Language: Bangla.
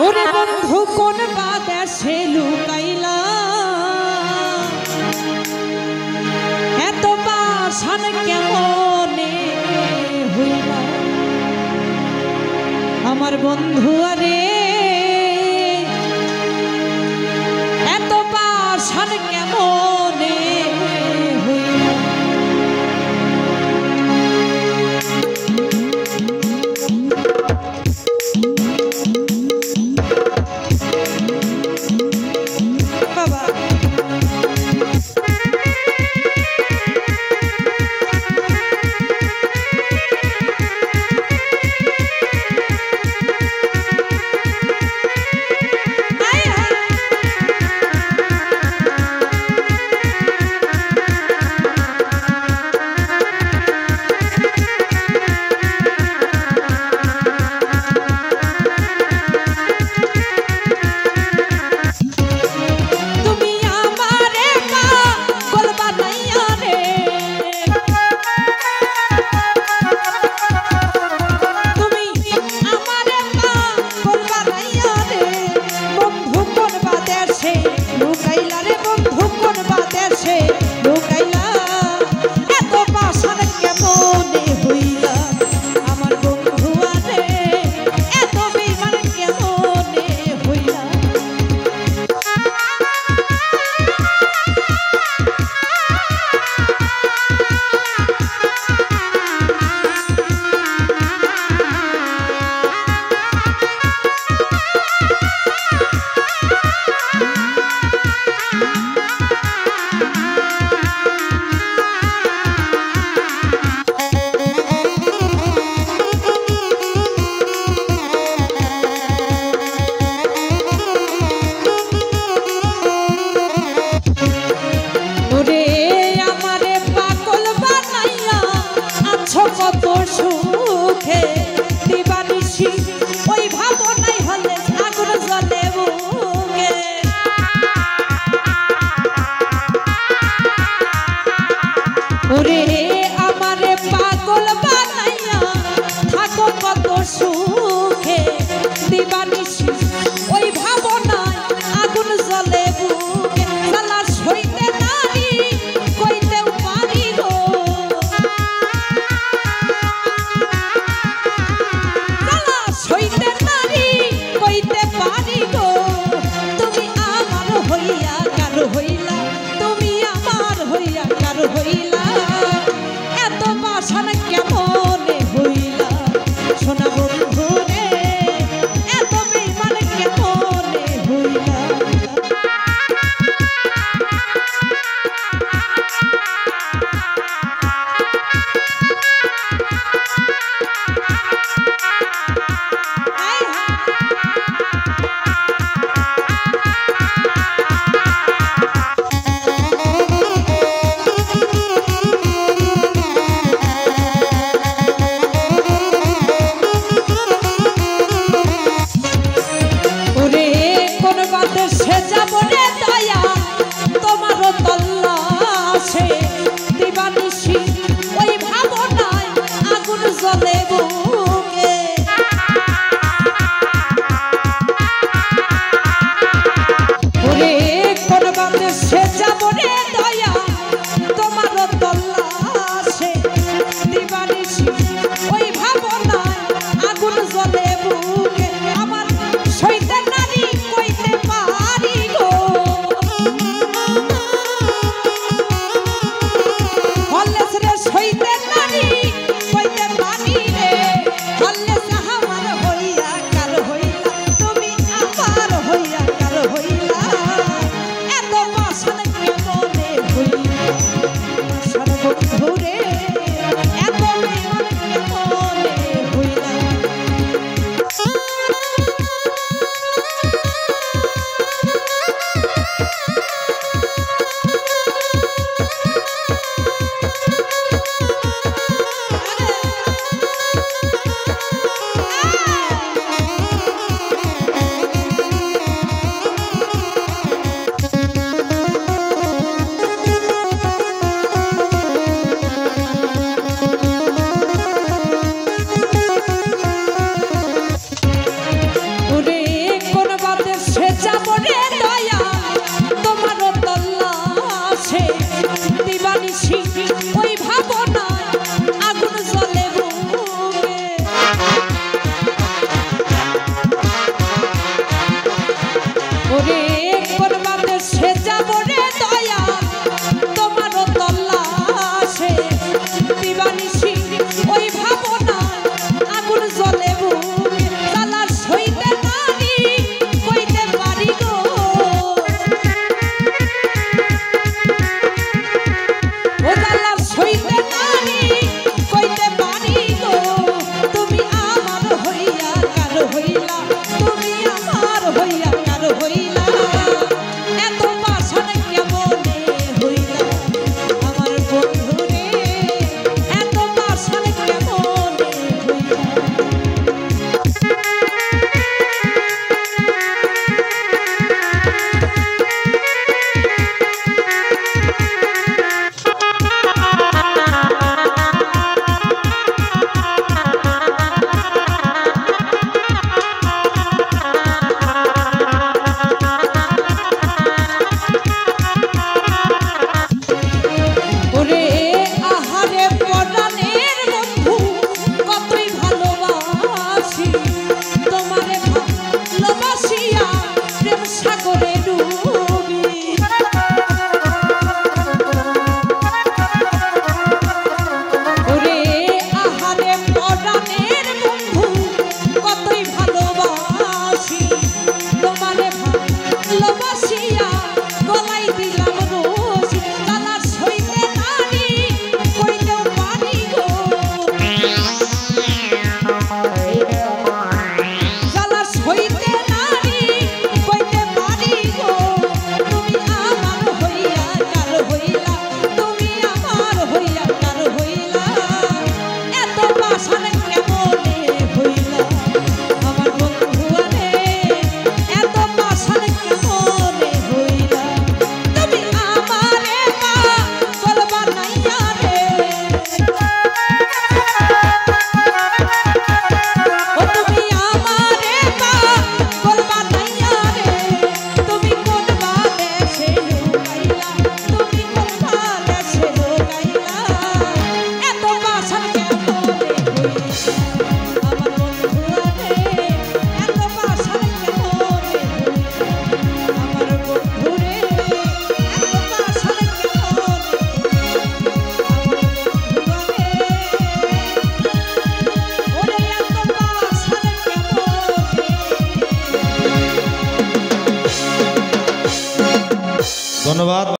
ওরে বন্ধু কোন বাদেশে লুকাইলা এত পাষাণ কেমনে হইলা আমার বন্ধু আরে এত পাষাণ কেমনে হইলা ভালোবাসিয়া প্রেম সাগরে ডুবি ওরে আহারে পরাণের বন্ধু কতই ভালোবাসি তোমারে ভালোবাসিয়া গলাই দিলাম রশি জ্বালা সইতে নারী কইতেও পারি গো জ্বালা সইতে নারী কইতে পারি গো তুমি আমার হইয়া কার হইলা তুমি আমার হইয়া কার হইলা এত বাসন কেমনে হইলা আমার বন্ধু আরে এত বাসন কেমনে হইলা তুমি আমারে পাগল বানাইয়া রে ও তুমি আমারে পাগল বানাইয়া রে তুমি কোন বাদেশে লুকাইলা তুমি কোন বাদেশে লুকাইলা এত বাসন কেমনে হইলা আমার বন্ধু আরে এত বাসন কেমনে হইলা আমার বন্ধু রে এত বাসন কেমনে হইলা ওরে এত বাসন কেমনে ধন্যবাদ।